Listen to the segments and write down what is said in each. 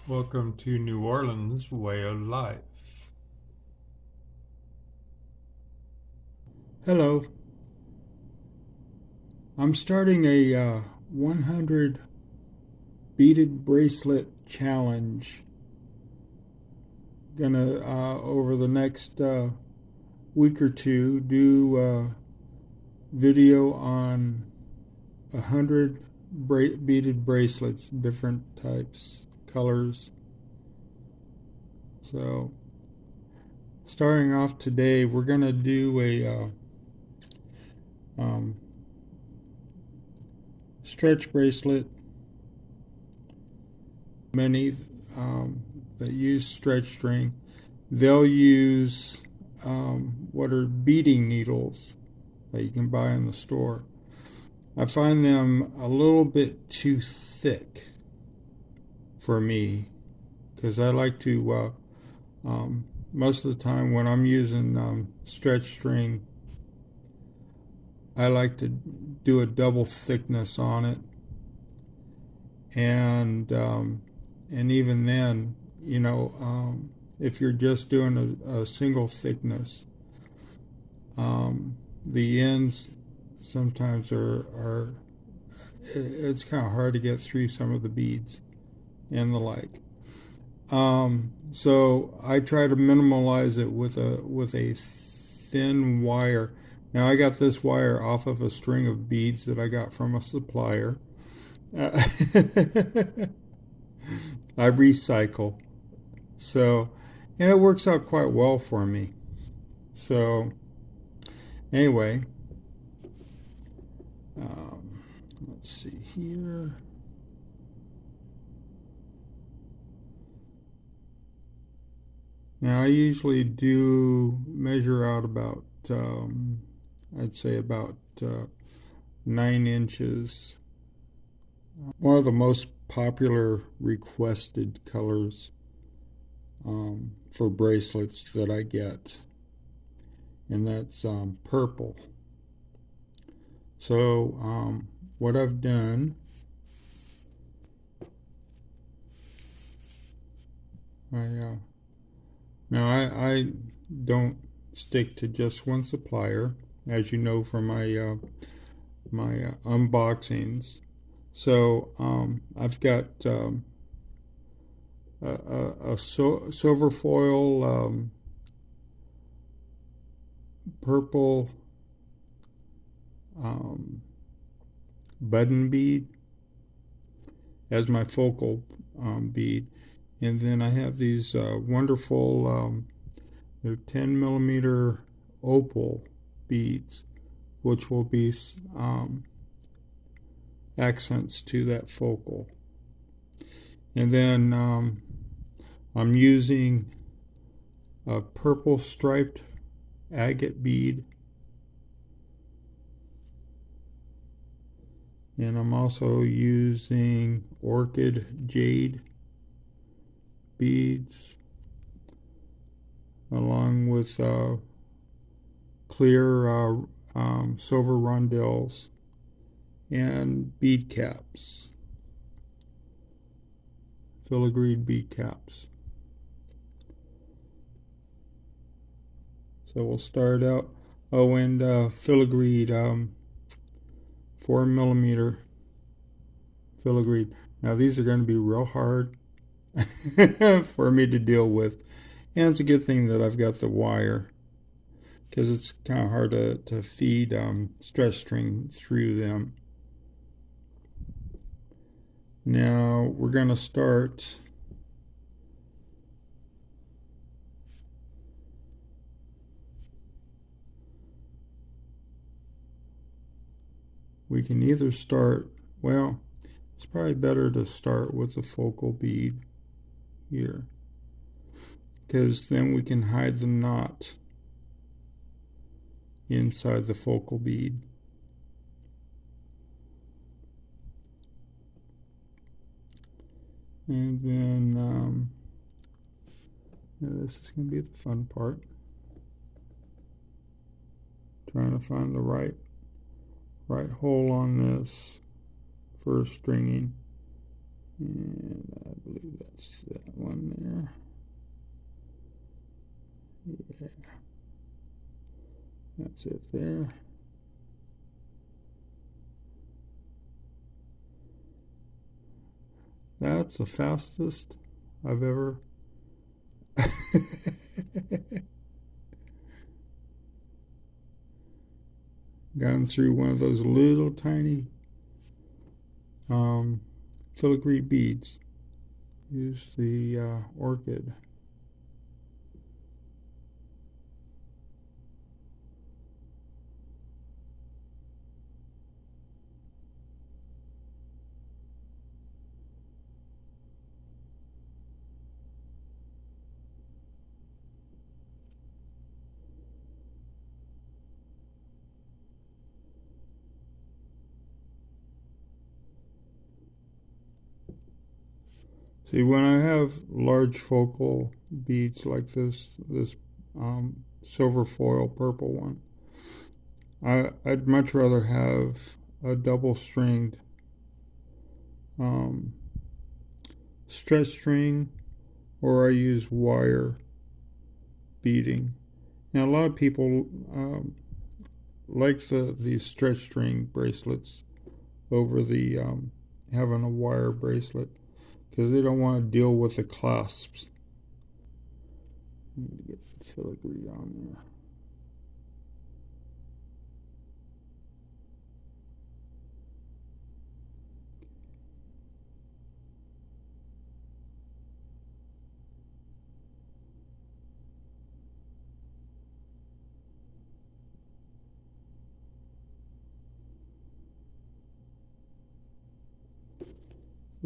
Welcome to New Orleans Way of Life. Hello, I'm starting a 100 beaded bracelet challenge. Gonna over the next week or two do video on 100 beaded bracelets, different types, colors. So starting off today, we're gonna do a um, stretch bracelet. Many that use stretch string, they'll use what are beading needles that you can buy in the store. I find them a little bit too thick for me because I like to, most of the time when I'm using stretch string, I like to do a double thickness on it. And even then, if you're just doing a single thickness, the ends sometimes are it's kind of hard to get through some of the beads and the like. So I try to minimalize it with a thin wire. Now I got this wire off of a string of beads that I got from a supplier. Uh, I recycle. So, and it works out quite well for me. So, anyway, let's see here. Now, I usually do measure out about, I'd say about 9 inches. One of the most popular requested colors for bracelets that I get, and that's purple. So what I've done, I don't stick to just one supplier, as you know from my unboxings. So I've got a silver foil purple button bead as my focal bead, and then I have these wonderful they're 10 millimeter opal beads, which will be accents to that focal. And then I'm using a purple striped agate bead, and I'm also using orchid jade beads along with clear silver rondelles and bead caps, filigreed bead caps. So we'll start out. Oh, and filigreed 4 millimeter filigreed. Now these are going to be real hard for me to deal with, and it's a good thing that I've got the wire because it's kind of hard to feed stretch string through them. Now we're going to start we can either start, well, it's probably better to start with the focal bead here, because then we can hide the knot inside the focal bead. And then this is going to be the fun part, trying to find the right hole on this for stringing, and I believe that's that. That's it there. That's the fastest I've ever gone through one of those little tiny um, filigree beads. Use the orchid. See, when I have large focal beads like this silver foil purple one, I'd much rather have a double stringed um, stretch string, or I use wire beading. Now, a lot of people like these stretch string bracelets over the having a wire bracelet because they don't want to deal with the clasps. Need to get the filigree on there.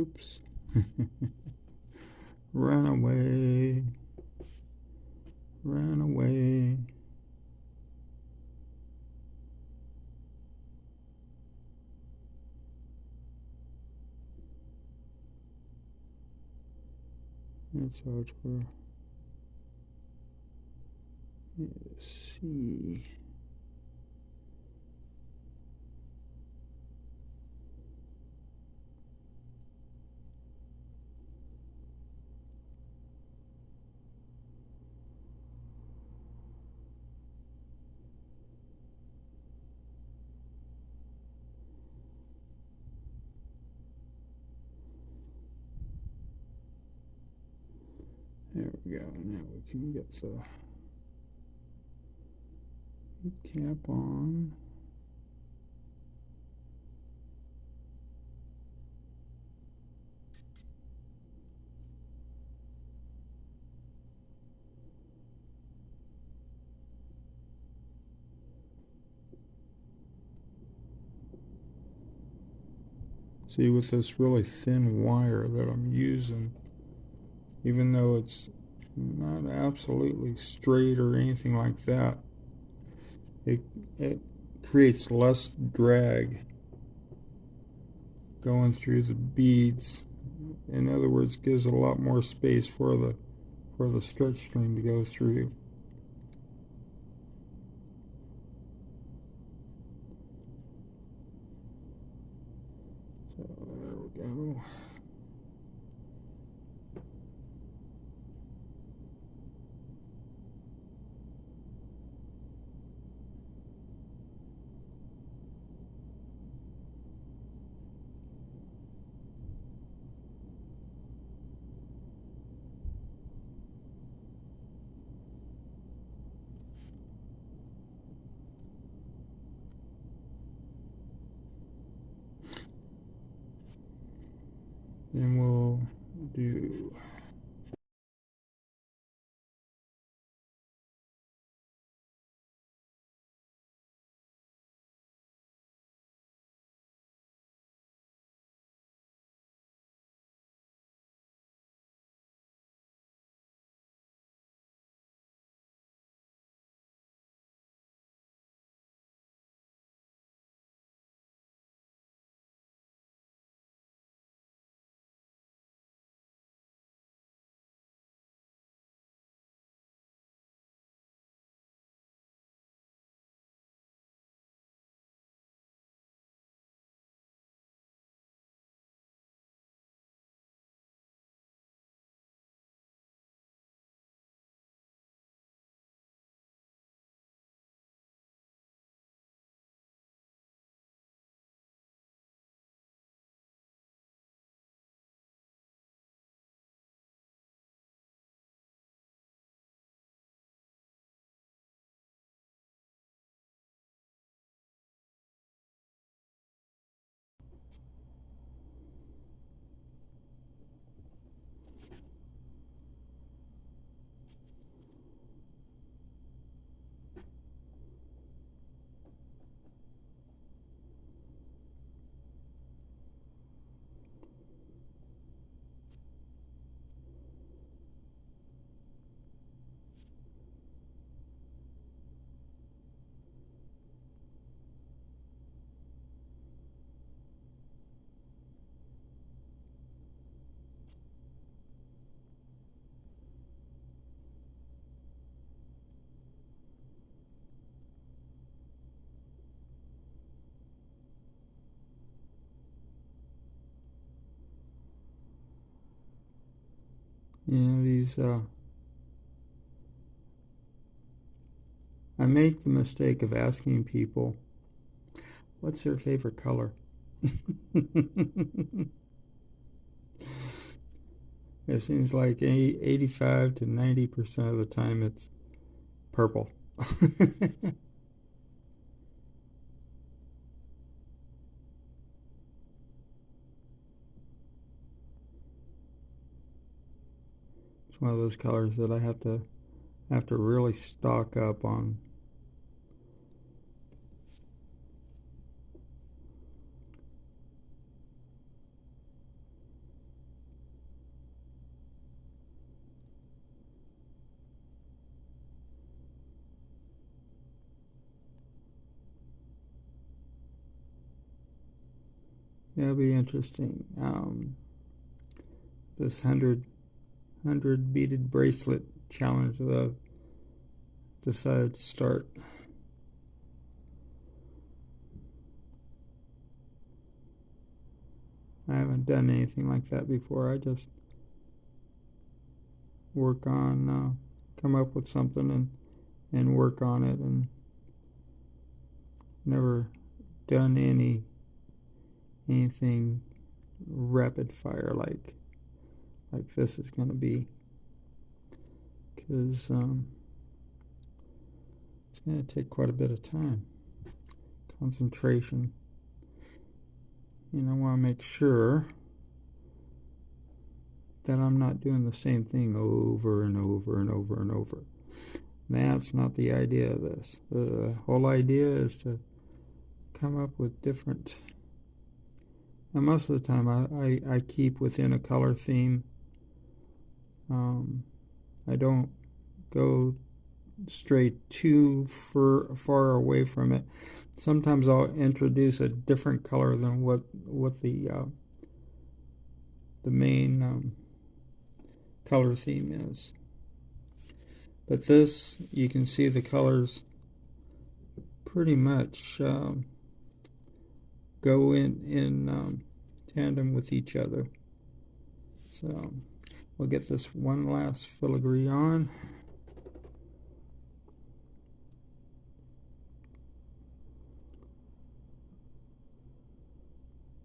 Oops. Run away. Run away. That's how it's for. Let's see. There we go. Now we can get the cap on. See, with this really thin wire that I'm using, even though it's not absolutely straight or anything like that, it creates less drag going through the beads. In other words, gives a lot more space for the stretch string to go through. So there we go. Then we'll do You know, these, I make the mistake of asking people, what's their favorite color? It seems like 85 to 90% of the time it's purple. It's one of those colors that I have to really stock up on. It'll be interesting. This 100 beaded bracelet challenge that I've decided to start. I haven't done anything like that before. I just work on, come up with something and work on it, and never done anything rapid fire like this is going to be, because it's going to take quite a bit of time, concentration. I want to make sure that I'm not doing the same thing over and over and over and over. That's not the idea of this. The whole idea is to come up with different, and most of the time I keep within a color theme. I don't go straight too far away from it. Sometimes I'll introduce a different color than what the main color theme is. But this, you can see the colors pretty much go in tandem with each other. So we'll get this one last filigree on.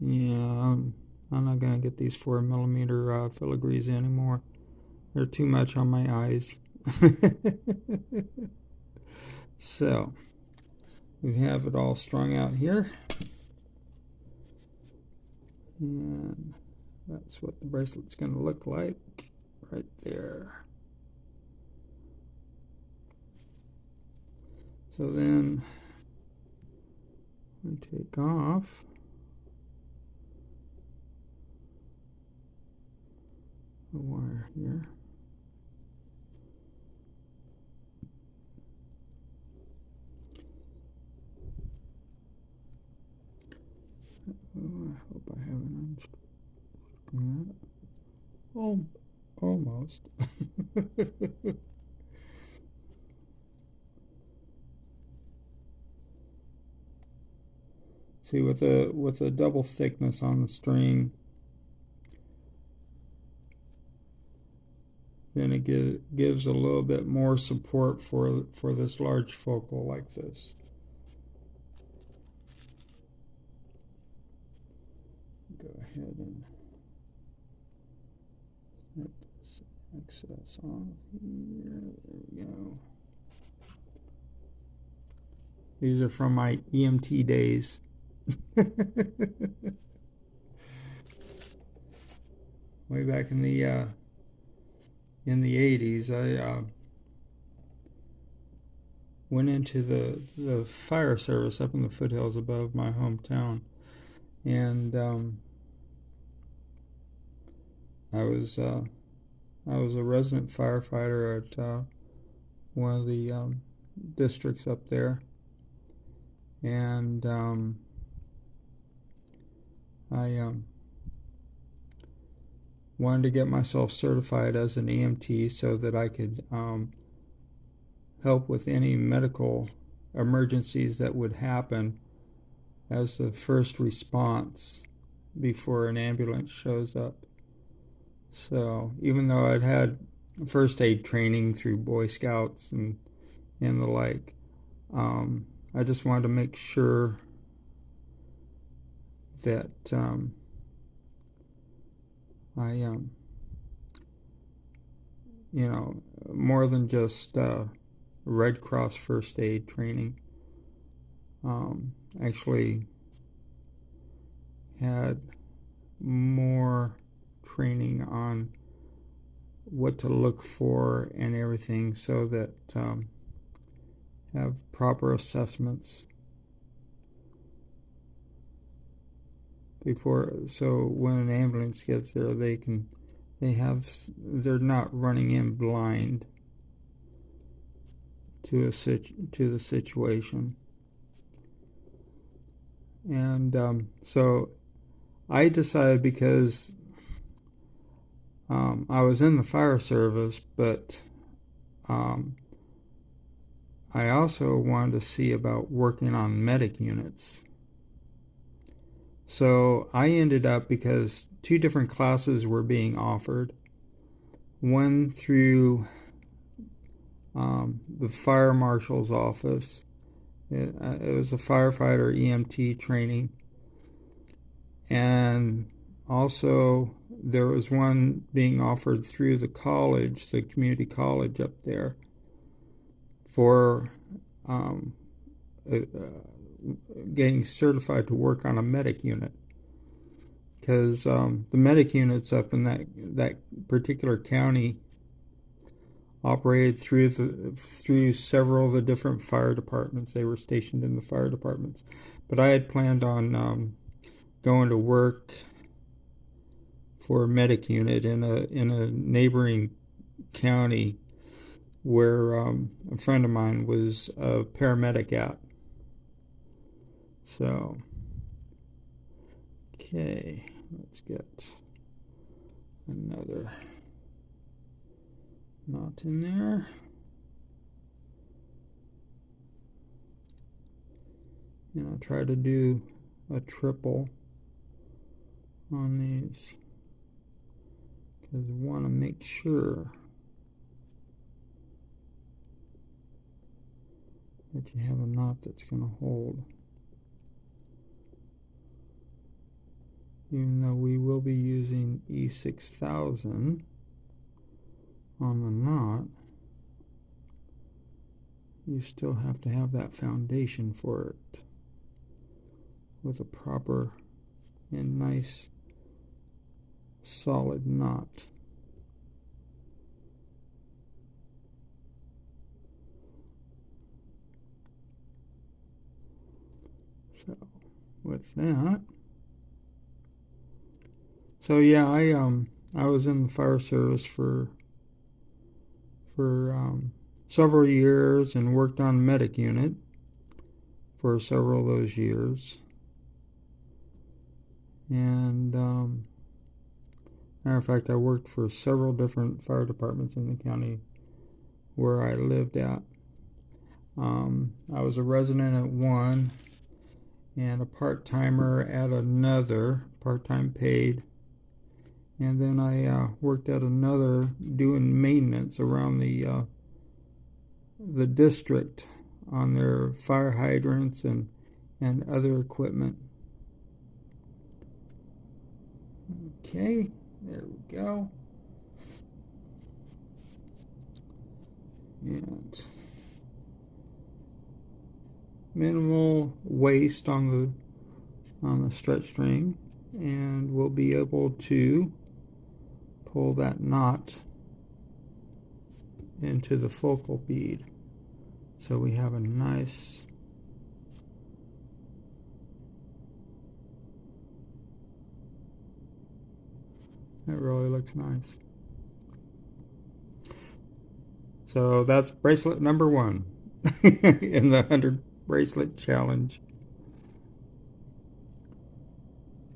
Yeah, I'm not going to get these 4mm filigrees anymore. They're too much on my eyes. So, we have it all strung out here. And that's what the bracelet's going to look like right there. So then we take off the wire here. Oh, I hope I haven't unstrung that. Oh, almost. See, with a double thickness on the string, then it gives a little bit more support for this large focal like this. Go ahead and get this excess off here. There we go. These are from my EMT days. Way back in the 80s, I went into the fire service up in the foothills above my hometown, and I was a resident firefighter at one of the districts up there, and I wanted to get myself certified as an EMT so that I could help with any medical emergencies that would happen as the first response before an ambulance shows up. So even though I'd had first aid training through Boy Scouts and the like, I just wanted to make sure that I, more than just Red Cross first aid training, actually had more training on what to look for and everything, so that have proper assessments before, so when an ambulance gets there, they're not running in blind to the situation. And so I decided, because I was in the fire service, but I also wanted to see about working on medic units. So I ended up, because two different classes were being offered, one through the fire marshal's office. It was a firefighter EMT training, and also there was one being offered through the college, the community college up there, for getting certified to work on a medic unit, because the medic units up in that particular county operated through several of the different fire departments. They were stationed in the fire departments, but I had planned on going to work for a medic unit in a neighboring county where a friend of mine was a paramedic at. So, okay, let's get another knot in there. And I'll try to do a triple on these, because I want to make sure that you have a knot that's going to hold. Even though we will be using E6000 on the knot, you still have to have that foundation for it with a proper and nice solid knot. So with that, so yeah, I was in the fire service for several years, and worked on medic unit for several of those years. And matter of fact, I worked for several different fire departments in the county where I lived at. I was a resident at one and a part-timer at another, part-time paid. And then I worked at another doing maintenance around the district on their fire hydrants and other equipment. Okay, there we go. And minimal waste on the stretch string, and we'll be able to pull that knot into the focal bead, so we have a nice that really looks nice. So that's bracelet number 1 in the 100 bracelet challenge.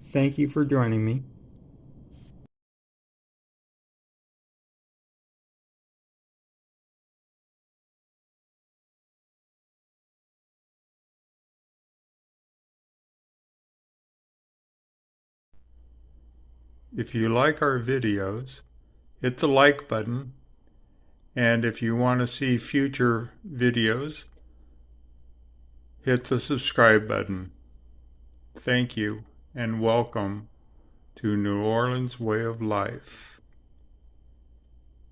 Thank you for joining me. If you like our videos, hit the like button, and if you want to see future videos, hit the subscribe button. Thank you, and welcome to New Orleans Way of Life.